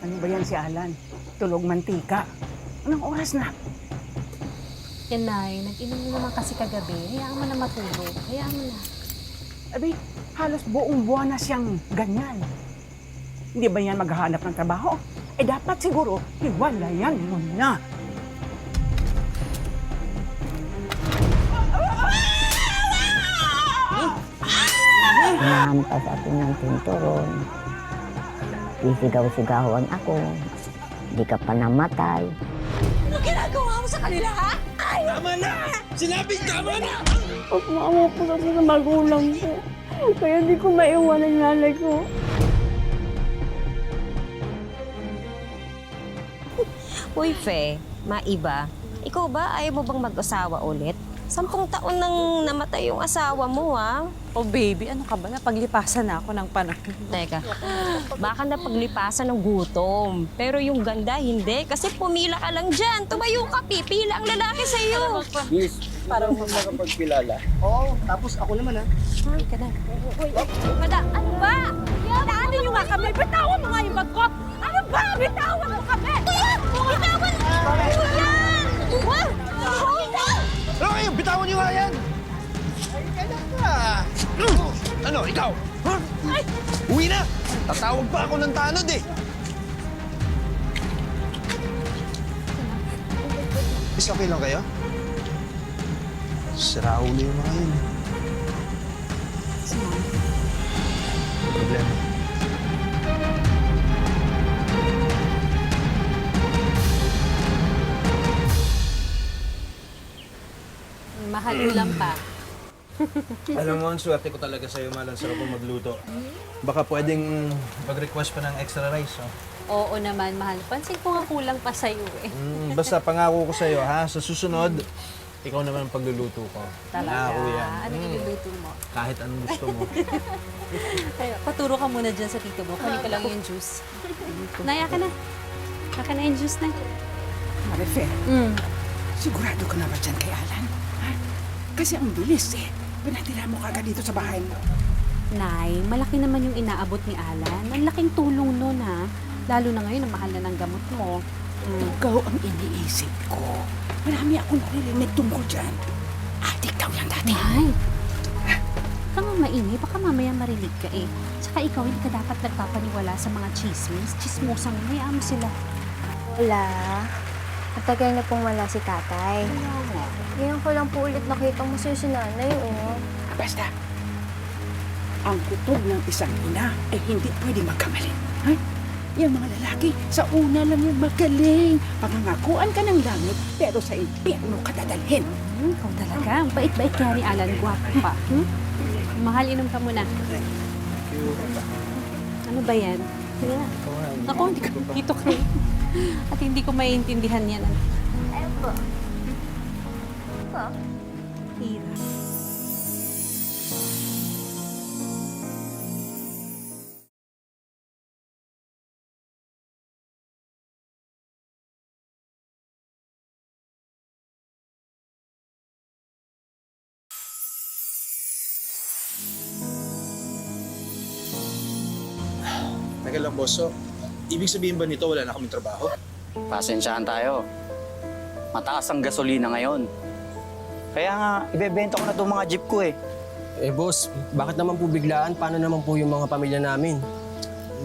Ano ba yan si Alan? Tulog mantika. Anong oras na? Yan, Nay. Nag-inom na naman kasi kagabi. Hayaan mo na matulog. Hayaan mo na. Abi, halos buong buwan na siyang ganyan. Hindi ba yan maghahanap ng trabaho? Eh dapat siguro, hiwalayan mo na. Hinampas ako ng tinturon. Isigaw-sigawan ako. Di ka pa namatay. Ano ginagawa mo sa kanila, ha? Tama na! Sinabing tama na! Pagmama po kasi sa magulang ko. Kaya hindi ko maiwan ang nanay ko. Uy, Fe, maiba. Ikaw ba, ayaw mo bang mag-asawa ulit? 10 taon nang namatay yung asawa mo, ha? Oh, baby, ano ka ba? Napaglipasan na ako ng panahon. Teka, baka napaglipasan ng gutom. Pero yung ganda, hindi. Kasi pumila ka lang dyan. Tumayo ka, pipila ang lalaki sa'yo. Miss, parang makapagpilala. Oo, tapos ako naman ha. Ay, ka na. Madam, ano ba? Daanan niyo nga kami. Bitawan mo nga yung bag ko. Ano ba? Bitawan mo kami. Bitawan! Kuya! Wow! Ano kayo? Bitawan niyo nga yan! Ay, kailan ka? Ano, ikaw? Ha? Uwi na! Tatawag pa ako ng tanod eh! Miss, okay lang kayo? Sira ulo yung mga yun. May problema. Mahal ulam pa. Alam mo, ang swerte ko talaga sa'yo, Mal. Ang sarap mo magluto. Baka pwedeng mag-request pa ng extra rice, oh. Oo naman, mahal. Pansin ko nga kulang pa sa'yo eh. Basta pangako ko sa'yo, ha? Sa susunod, ikaw naman ang pagluluto ko. Talaga. Nangako yan. Ano iluluto mo? Kahit anong gusto mo. Ay, paturo ka muna dyan sa tito mo. Kunin ko lang yung juice. Naya ka na. Kaka na yung juice na. Marife, sigurado ka na ba dyan kay Alan? Ha? Kasi ang bilis eh. Pinatira mo kagad dito sa bahay mo. Nay, malaki naman yung inaabot ni Alan. Ang laking tulong nun, ha? Lalo na ngayon, ang mahal na ng gamot mo. Ikaw ang iniisip ko. Marami akong naririnig tungkol dyan. Adik daw yan dati. Nay! Ka nga maingay, baka mamaya marinig ka eh. Tsaka ikaw, hindi ka dapat nagpapaniwala sa mga chismis. Chismosang, hayaan mo sila. Wala. Matagal na pong wala si tatay. Ngayon ko lang po ulit nakita mo si nanay, oh. Basta, ang kutob ng isang ina ay hindi pwede magkamali. Ha? Yung mga lalaki, sa una lang yung magaling. Pangangakuan ka ng langit, pero sa impyerno ka dadalhin. Ikaw talaga. Ang bait-bait kaya ni Alan. Gwapo pa. Mahal, inom ka muna. Ano ba yan? Sige na. Ako, hindi ko dito kayo. At hindi ko maiintindihan yan. Ayun po. Po? Hira. Teka lang, boss. So, ibig sabihin ba nito wala na kaming trabaho? Pasensyahan tayo. Mataas ang gasolina ngayon. Kaya nga, ibebenta ko na itong mga jeep ko eh. Eh boss, bakit naman po biglaan? Paano naman po yung mga pamilya namin?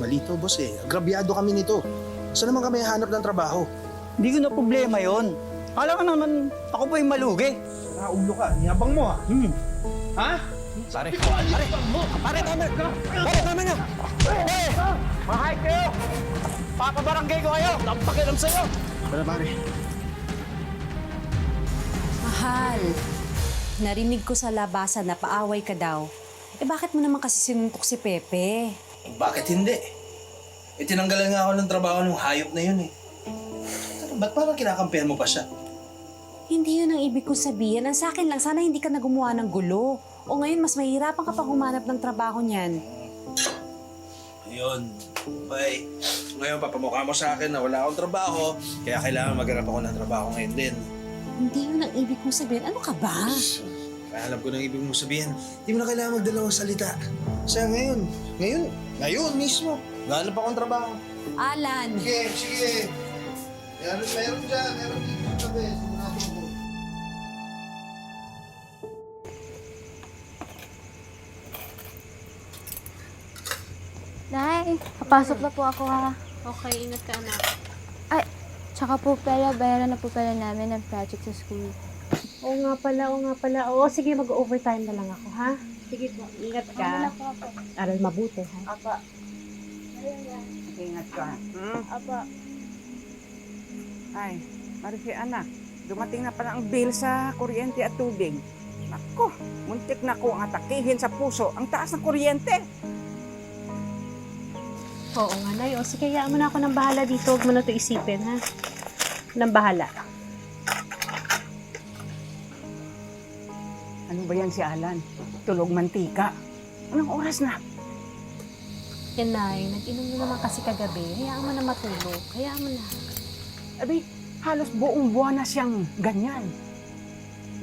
Malito, boss eh. Agrabyado kami nito. Saan naman kami hanap ng trabaho? Hindi ko na problema yon. Alam ka naman, ako po yung malugi. Ulo ka. Niyabang mo ah. Ha? Pare, tama na! Eh! Mahay kayo! Papabarangay ko kayo! Napakiram sa'yo! Para pare. Mahal, narinig ko sa labasan na paaway ka daw. Eh bakit mo naman kasi sinuntok si Pepe? Bakit hindi? Tinanggalan nga ako ng trabaho ng hayop na yun eh. Ba't parang kinakampihan mo pa siya? Hindi yun ang ibig kong sabihin. Ang sa akin lang, sana hindi ka na gumawa ng gulo. O ngayon, mas mahirapan ka pang humanap ng trabaho niyan. Ayun. Okay. Ngayon, papamukha mo sa akin na wala akong trabaho, kaya kailangan maghanap ako ng trabaho ngayon din. Hindi yun ang ibig kong sabihin. Ano ka ba? Kaya alam ko na ang ibig mong sabihin. Hindi mo na kailangan magdalawang salita. Kasi ngayon mismo, naghanap akong trabaho. Alan! Sige, sige. Meron dyan. Meron dito sa tabi. Sigurado ko. Nay, papasok na po ako ha. Okay, ingat ka anak. Ay, tsaka po pala, bayaran na po pala namin ng project sa school. Oo nga pala. Oo, sige, mag-overtime na lang ako, ha? Sige po, ingat ka. Aral mabuti, ha? Apa. Ingat ka. Apa. Ay, Marife anak, dumating na pala ang bill sa kuryente at tubig. Nako, muntik na ko ang atakihin sa puso ang taas ng kuryente. Oo nga, Nay. O, sige, hayaan mo na ako ng bahala dito. Huwag mo na ito isipin, ha? Ng bahala. Ano ba yan si Alan? Tulog mantika. Anong oras na? Yan, Nay. Nag-inom na naman kasi kagabi. Hayaan mo na matulog. Hayaan mo na. Abi, halos buong buwan na siyang ganyan.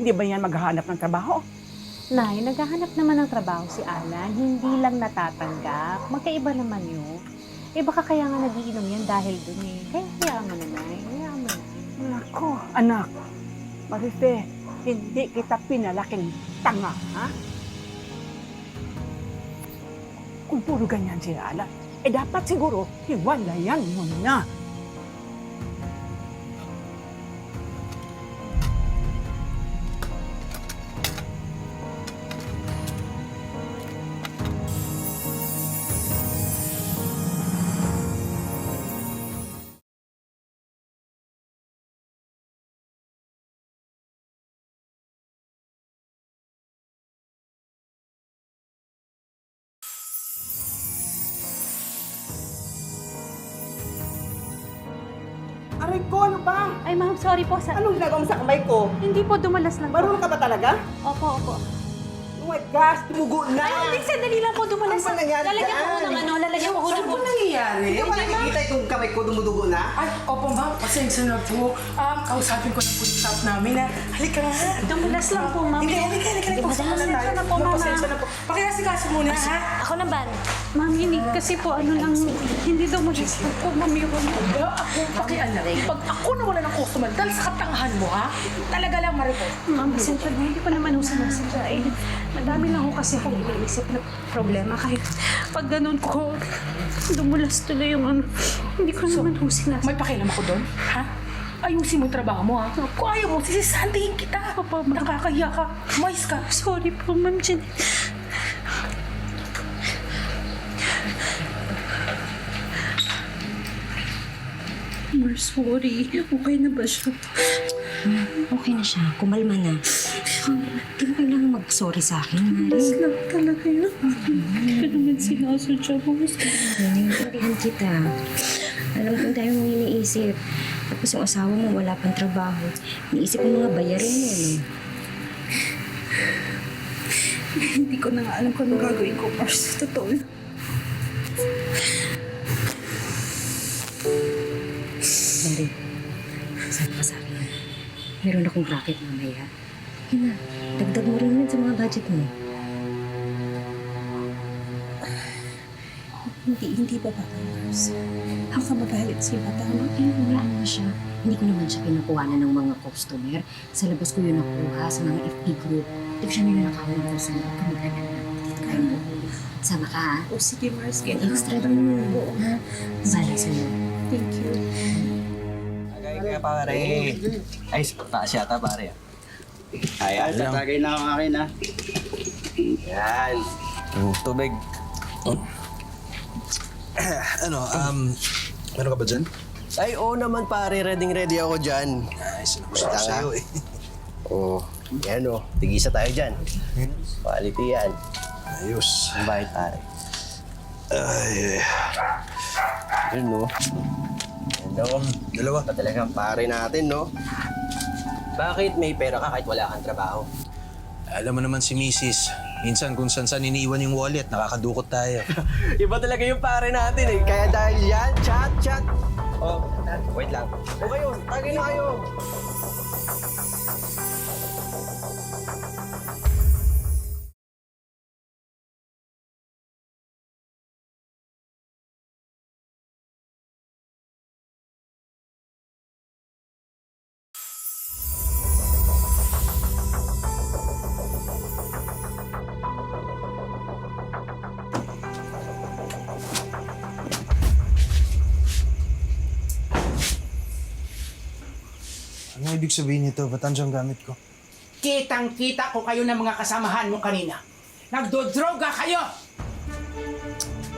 Hindi ba yan maghahanap ng trabaho? Nay, naghahanap naman ng trabaho si Alan. Hindi lang natatanggap. Magkaiba naman yun. Eh, baka kaya nga nagiinom yan dahil dun eh. Kaya hayaan mo na, Nay. Hayaan mo na. Nako, anak. Marife, hindi kita pinalaking tanga, ha? Kung puro ganyan si Alan, eh dapat siguro hiwalayan mo na. Aray ko, ano ba? Ay, ma'am, sorry po. Anong ginagawa mo sa kamay ko? Hindi po, dumalas lang po. Marunong ka ba talaga? Opo. Oh my gosh, tumugo na! Ay, hindi, sandali lang po, dumalas Ano ba nangyari Lalagyan ko dyan? ng ano, lalagyan ko ng nangyayari? Hindi ba nakikita itong kamay ko dumudugo na? Ay, opo ma'am, pasensya na po. Kausapin ko na po yung staff namin na, halika nga. Dumalas lang po, ma'am. Halika. Pasensya na tayo. na po, mama. Pasensya na po. Pakiyasikaso muna, ha? Ako na ban. Ma'am, hindi kasi po, ano lang, hindi dumalas lang po, ma'am, yun. Ako, pakialam. Pag ako nawala ng customer dahil sa katangahan mo, ha? Talaga lang, Maricol. Ma'am, pasensya na, hindi ko naman ho sinasadya eh. Madami lang ho kasi akong iniisip na problema. Kahit pag ganun ko, dumulas tuloy yung ano. Hindi ko naman ho sinasadya. May pakialam ako doon, ha? Ayusin mo yung trabaho mo, ha? Kung ayaw mo, sisisantihin kita. Nakakahiya ka. Mais ka. Sorry po, Ma'am Jen. Mar, sorry. Okay na ba siya? Okay na siya. Kumalma na. Di mo kailangan mag-sorry sa akin, Mari. Mas lang talaga yun. Hindi ko naman sinasadya mo. Naiintindihan kita. Alam kong tayo mong iniisip. Tapos yung asawa mo wala pang trabaho. Iniisip mo mga bayarin mo, no? Hindi ko na nga alam kung anong gagawin ko, Mars. Totoo na. Mari, sabi pa sa akin, meron akong bracket mamaya. Yun na, dagdag mo rin yun sa mga budget mo. Hindi ba ba, Mars? Ang kamagalit si Madama. Wala naman siya. Hindi ko naman siya kinukuhanan ng mga customer. Sa labas ko yun nakuha sa mga FB group. Hindi ko siya ninanakawan ng person. Huwag ka mag-alala. Dito kayo mo. Sama ka, ha? O sige, Mars. Extra din mo. Ha? Bala sa'yo. Thank you. Kaya pare. Ay, taas yata pare. Ayan, tatagay na ang akin, ha? Yan. Tubig. Ano ka ba dyan? Ay, oo naman pare. Ready ako dyan. Ay, sinagusto ko sa'yo eh. Oo. Yan o. Tigisa tayo dyan. Quality yan. Ayos. Ang bayad pare. Ay, Yun no. Yan o. dalawa. Ito talagang pare natin no. Bakit may pera ka kahit wala kang trabaho? Alam mo naman si Mrs. Minsan kung saan iniiwan yung wallet, nakakadukot tayo. Iba talaga yung pare natin eh. Kaya dahil yan, chat. Oh, wait lang. Okay yun. Tagay na kayo. Ano ibig sabihin nito? Ba't andiyan gamit ko? Kitang-kita ko kayo ng mga kasamahan mo kanina. Nagdodroga kayo!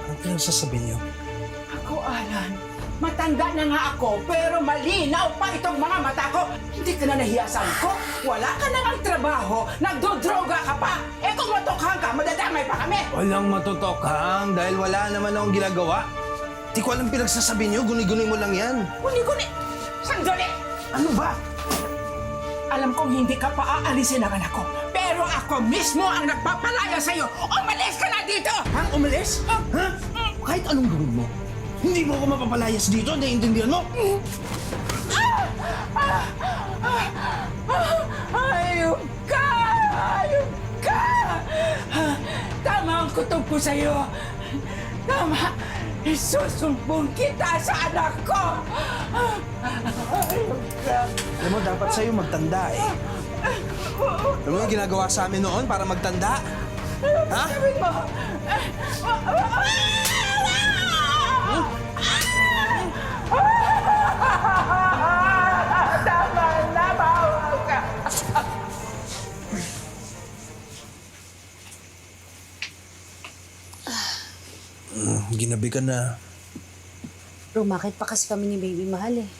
Anong pinagsasabi niyo? Ako, Alan, matanda na nga ako, pero malinaw pa itong mga mata ko. Hindi ka na nahiyasan ko. Wala ka na ang trabaho. Nagdodroga ka pa. Eh kung matokhang ka, madadamay pa kami. Walang matutokhang dahil wala naman akong ginagawa. Di ko alam pinagsasabi niyo, guni-guni mo lang yan. Guni-guni! Sandali! Ano ba? Alam kong hindi ka pa aalisin ng anak ko. Pero ako mismo ang nagpapalaya sa'yo. Umalis ka na dito! Ha? Umalis? Ha? Kahit anong gawin mo, hindi mo ako mapapalayas dito, naiintindihan mo? Ayun ka! Ayun ka! Tama ang kutob ko sa'yo. Tama! Isusumbong kita sa anak ko! Ayun ka! Alam mo, dapat sa'yo magtanda eh. Alam mo yung ginagawa sa amin noon para magtanda? Ha? Sabihin mo! Tama na! Bawal ka! Ginabi ka na. Rumakit pa kasi kami ni Baby Mahal eh.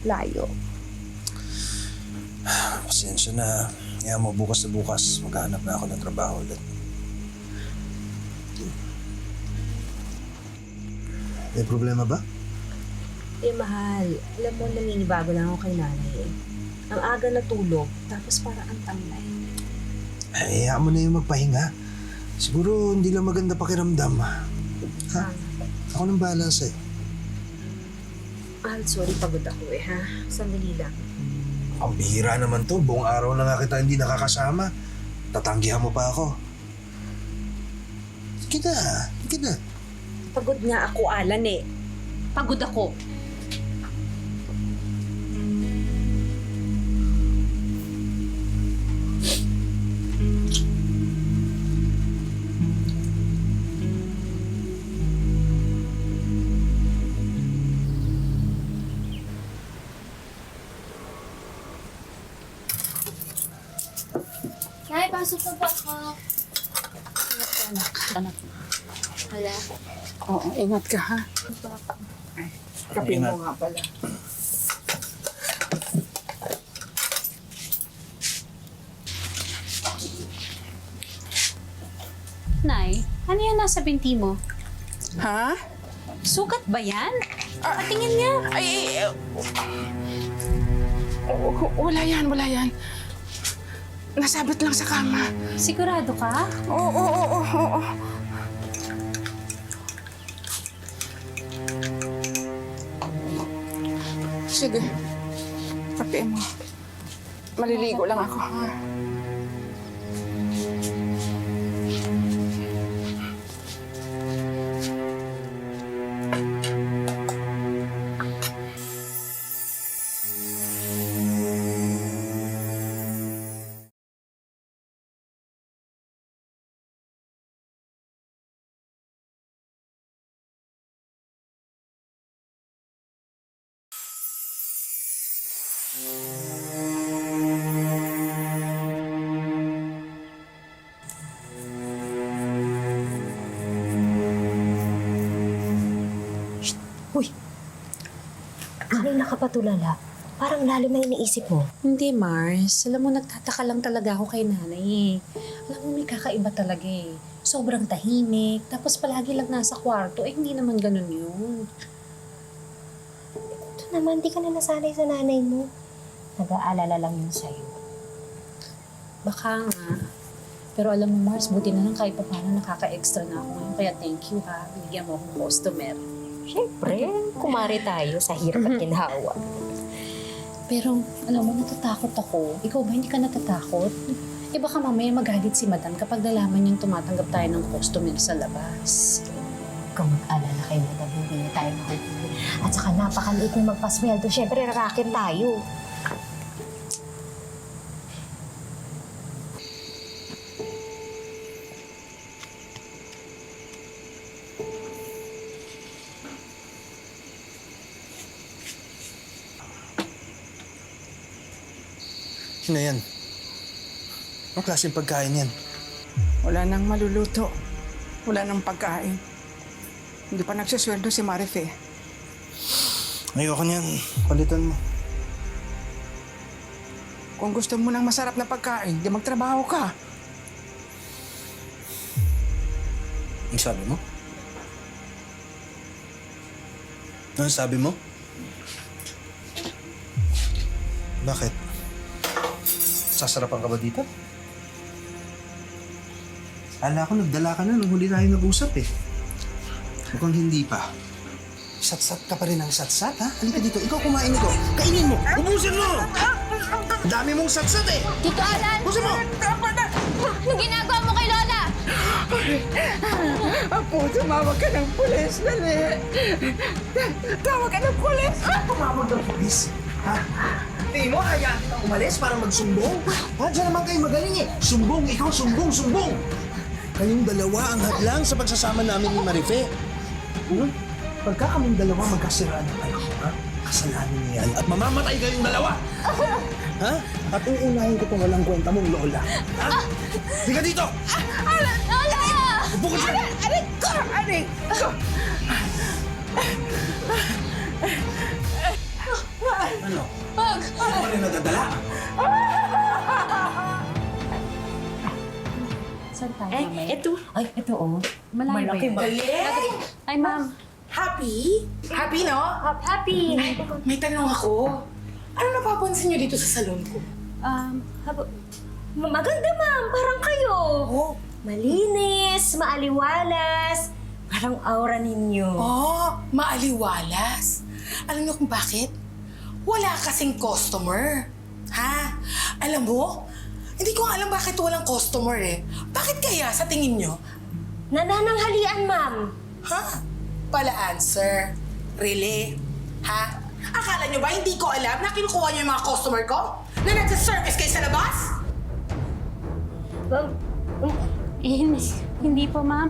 Layo. Pasensya na. Kaya mo, bukas na bukas, maghahanap na ako ng trabaho ulit. May problema ba? Eh, Mahal, alam mo, naninibago lang ako kay nanay eh. Ang aga natulog, tapos para ang tamlay. Ay, hayaan mo na yung magpahinga. Siguro hindi lang maganda pakiramdam. Ha? Ako nang bahala sa'yo. Mahal, sorry, pagod ako eh, ha? Sandali lang. Ang bihira naman to. Buong araw na nga kita hindi nakakasama. Tatanggihan mo pa ako. Sige na. Sige na. Pagod nga ako, Alan eh. Pagod ako. Nay, pasok na po ako. Anak. Hala. Oo, ingat ka ha. Ay, kape mo nga pala. Nay, ano yan nasa binti mo? Ha? Sugat ba yan? Patingin niya. Wala yan, wala yan. Nasabit lang sa kama. Sigurado ka? Oo. Sige. Kape mo. Maliligo lang ako, ha? Kanina ka patulala. Parang lalo na iniisip mo. Hindi, Mars. Alam mo, nagtataka lang talaga ako kay nanay eh. Alam mo, may kakaiba talaga eh. Sobrang tahimik. Tapos palagi lang nasa kwarto. Eh, hindi naman ganun yun. Ito naman, di ka na nasanay sa nanay mo. Nag-aalala lang yun sa'yo. Baka nga. Pero alam mo, Mars, buti na lang kahit pa paano nakaka-extra na ako ngayon. Kaya thank you ha. Binigyan mo akong customer. Siyempre, kumari tayo sa hirap at ginhawa. Pero alam mo, natatakot ako. Ikaw ba hindi ka natatakot? Eh baka mamaya magalit si Madam kapag nalaman niyang tumatanggap tayo ng customer sa labas. Kung mag-alala kayo na hindi na tayo mahuhuli. At saka napakaliit na magpasweldo. Siyempre, rarakin tayo. Akin na yan. Anong klaseng pagkain yan? Wala nang maluluto. Wala nang pagkain. Hindi pa nagsasweldo si Marife. Ayoko niyan. Palitan mo. Kung gusto mo ng masarap na pagkain, di magtrabaho ka. Ang sabi mo? Ano sabi mo? Bakit? Sasarapan ka ba dito? Ala ko, nagdala ka na nung huli tayo nag-usap eh. Mukhang hindi pa. Sat-sat ka pa rin ang sat-sat, ha? Halika dito. Ikaw kumain ito. Kainin mo! Ubusin mo! Ang dami mong sat-sat eh! Tito Alan! Ubusin mo! Anong ginagawa mo kay Lola? Apo, tumawag ka ng pulis. Dali. Tawag ka ng pulis. Tumawag ng polis, ha? Tingin mo, hayaan kita umalis para magsumbong? Ha? Diyan naman kayo magaling eh. Sumbong, ikaw sumbong, sumbong! Kayong dalawa ang hadlang sa pagsasama namin ni Marife. Pagka kaming dalawa magkasiraan ng anak ko, ha? Kasalanan niyo yan at mamamatay kayong dalawa! Ha? At uunahin ko itong walang kwenta mong lola. Ha? Di ka dito! Lola! Upo ka dyan! Aray ko! Aray ko! Ano? Wag! Ano ka rin nadadala? Saan tayo, Eh, mamaya? ito. Ay, ito oh. Malayo ba yan? Galing! Ay, ma'am. Happy? Happy, no? Happy! May tanong ako. Ano napapansin niyo dito sa salon ko? Maganda, ma'am. Parang kayo. Oh. Malinis, maaliwalas. Parang aura ninyo. Oh, maaliwalas. Alam niyo kung bakit? Wala kasing customer. Ha? Alam mo, hindi ko alam bakit walang customer eh. Bakit kaya sa tingin niyo? Nanananghalian, ma'am. Ha? Pala answer. Really? Ha? Akala niyo ba hindi ko alam na kinukuha niyo yung mga customer ko? Na nagsa-service kayo sa labas? Hindi po, ma'am.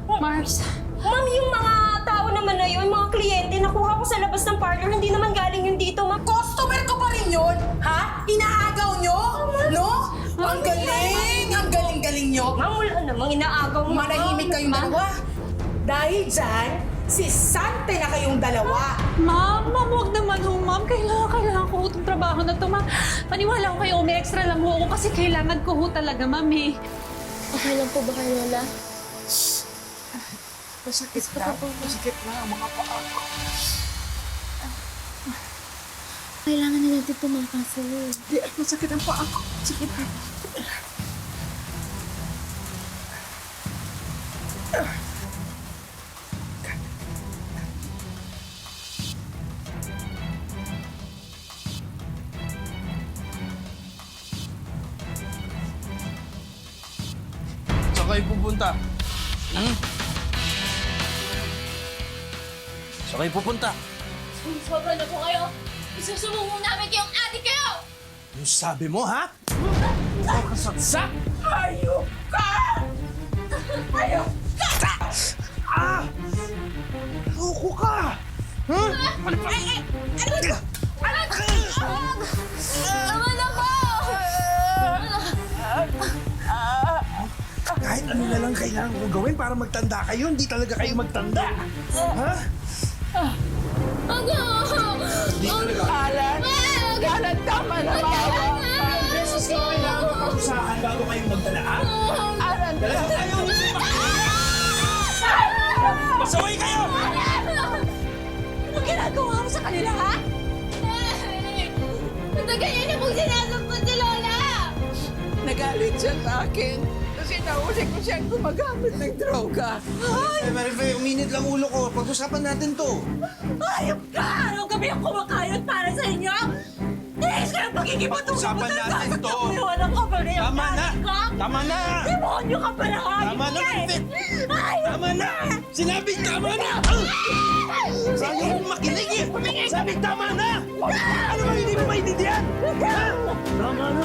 Mars. Ma'am, yung mga tao naman na yun, mga kliyente, nakuha ko sa labas ng parlor, hindi naman galing yun dito, ma'am. Customer ko pa rin yun? Ha? Inaagaw niyo? No? Ang galing! Ang galing-galing niyo! Ma'am, wala namang inaagaw mo. Manahimik kayong dalawa. Dahil dyan, si Sante na kayong dalawa. Ma'am, huwag naman ho, ma'am. Kailangan ko ho itong trabaho na ito, ma'am. Paniwala ko kayo, may extra lang ho ako kasi kailangan ko ho talaga, ma'am eh. Okay lang po ba kay Lola? Masakit na. Masakit na ang mga paa ko. Kailangan na natin pumapasin. Di, masakit ang paa ko. Sige pa. Saan kayo pupunta? Saan kayo pupunta? Sobra na po kayo. Isusumbong namin kayong adik kayo! Yung sabi mo, ha? Sa ayok ka! Ayok ka! Ah! Loko ka! Ha? Tama na po! Kahit ano na lang kailangan ko gawin para magtanda kayo, hindi talaga kayo magtanda. Ha? Alan! Alan, tama na ba? Beses ka kailangan mapag-usahan bago kayo magtanda, ha? Alan! Talagang ayaw niyo Pasaway kayo! Anong ginagawa mo sa kanila, ha? Ba't ganyan na pong sinasampot si Lola? Nagalit siya sa akin kasi nahuli ko siyang gumagamit ng droga. Eh, Marife, uminit lang ulo ko. Pag-usapan natin to. Ayop ka! Araw gabi ang kumakayot para sa inyo? Dahil ka ng pagkikipot Usapan natin to. Iwanan ka pa rin ang Tama na! daddy ko. Tama na! Demonyo ka pa na hayop Tama na, ka eh. Marifet! Ayop Tama na! Sinabing tama na! Sayang kong makinig eh! Sabing tama na! Ano ba hindi mo maintindihan? Ha? Tama na!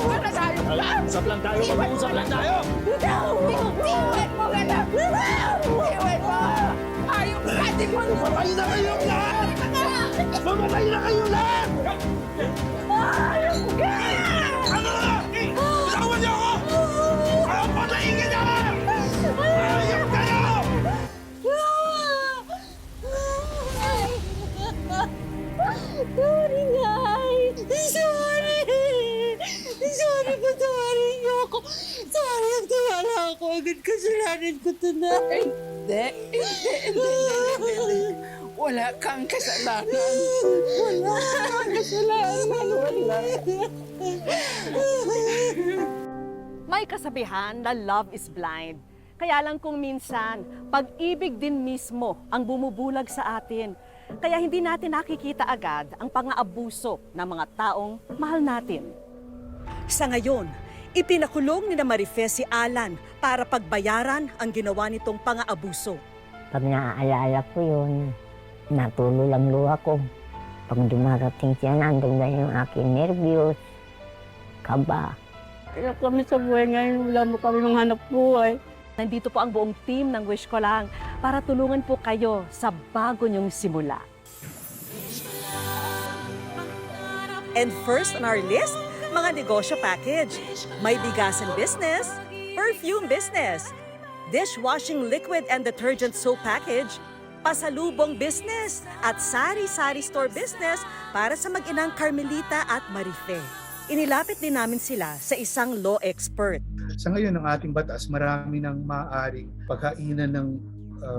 Para sa ayok ka! Usap lang tayo, mag-uusap lang tayo! Iwan mo ka na! Iwan mo! Ayok ka! Di mo Patay na kayong lahat! Mamatay na kayo lahat! Ano na? Bitawan niyo ako! Patayin ka na! Ayok kayo! Sorry, Nay! Sorry! Sorry, patawarin niyo ako. Sorry, nagtiwala ako. Agad kasalanan ko to, Nay. Hindi. Wala kang kasalanan. Wala kang kasalanan. Wala. May kasabihan na love is blind. Kaya lang kung minsan, pag-ibig din mismo ang bumubulag sa atin. Kaya hindi natin nakikita agad ang pang-aabuso ng mga taong mahal natin. Sa ngayon, ipinakulong ni Marife si Alan para pagbayaran ang ginawa nitong pang-aabuso. Pag naaalala ko yun, natulo lang luha ko. Pag dumarating siya, nandun na yung aking nervyos, kaba. Kaya kami sa buhay ngayon, wala mo kami manghanap buhay. Nandito po ang buong team ng Wish Ko Lang para tulungan po kayo sa bago niyong simula. And first on our list, mga negosyo package. May bigasan business, perfume business, dishwashing liquid and detergent soap package, pasalubong business, at sari-sari store business para sa mag-inang Carmelita at Marife. Inilapit din namin sila sa isang law expert. Sa ngayon, ng ating batas, marami nang maaaring paghainan ng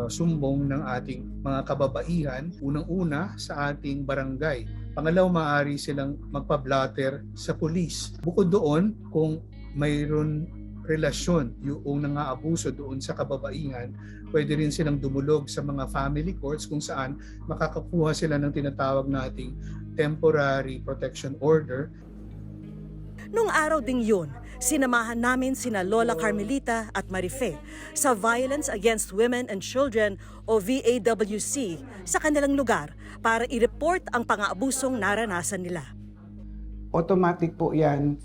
sumbong ng ating mga kababaihan. Unang-una sa ating barangay. Pangalaw, maaari silang magpa-blatter sa pulis. Bukod doon, kung mayroon relasyon yung nang-aabuso doon sa kababaihan, pwede rin silang dumulog sa mga family courts kung saan makakakuha sila ng tinatawag nating temporary protection order. Nung araw ding yun, sinamahan namin sina Lola Carmelita at Marife sa Violence Against Women and Children o VAWC sa kanilang lugar para i-report ang pang-aabusong naranasan nila. Automatic po yan,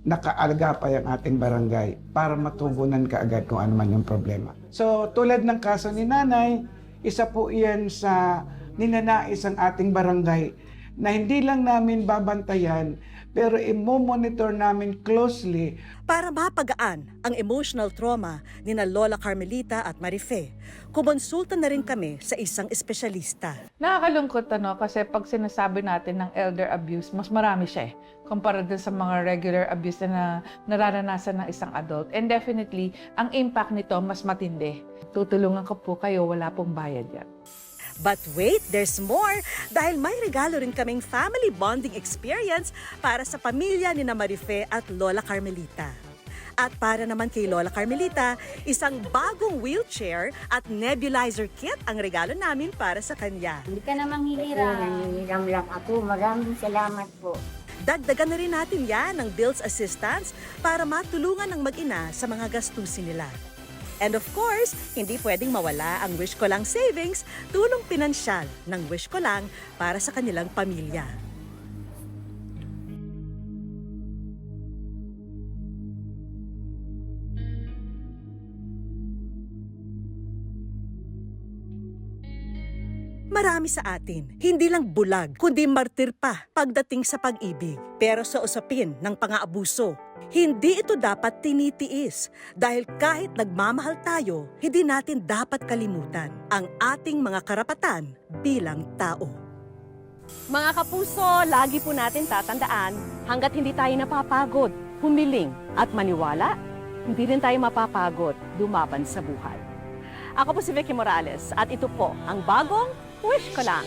nakaalga pa yung ating barangay para matugunan kaagad kung ano man yung problema. So tulad ng kaso ni Nanay, isa po iyan sa ninanais ang ating barangay na hindi lang namin babantayan pero i-monitor namin closely. Para mapagaan ang emotional trauma ni na Lola Carmelita at Marife, kumonsulta na rin kami sa isang espesyalista. Nakakalungkot kasi pag sinasabi natin ng elder abuse, mas marami siya kumpara din sa mga regular abuse na nararanasan ng isang adult. And definitely, ang impact nito mas matindi. Tutulungan ko po kayo, wala pong bayad yan. But wait, there's more! Dahil may regalo rin kaming family bonding experience para sa pamilya ni na Marife at Lola Carmelita. At para naman kay Lola Carmelita, isang bagong wheelchair at nebulizer kit ang regalo namin para sa kanya. Hindi ka na manghihiram. Nanghihiram lang ako. Maraming salamat po. Dagdagan na rin natin yan ng bills assistance para matulungan ng mag-ina sa mga gastusin nila. And of course, hindi pwedeng mawala ang Wish Ko Lang Savings, tulong pinansyal ng Wish Ko Lang para sa kanilang pamilya. Marami sa atin, hindi lang bulag, kundi martir pa pagdating sa pag-ibig. Pero sa usapin ng pang-aabuso, hindi ito dapat tinitiis dahil kahit nagmamahal tayo, hindi natin dapat kalimutan ang ating mga karapatan bilang tao. Mga kapuso, lagi po natin tatandaan, hanggat hindi tayo napapagod, humiling at maniwala, hindi rin tayo mapapagod lumaban sa buhay. Ako po si Vicky Morales at ito po ang bagong Wish Ko Lang.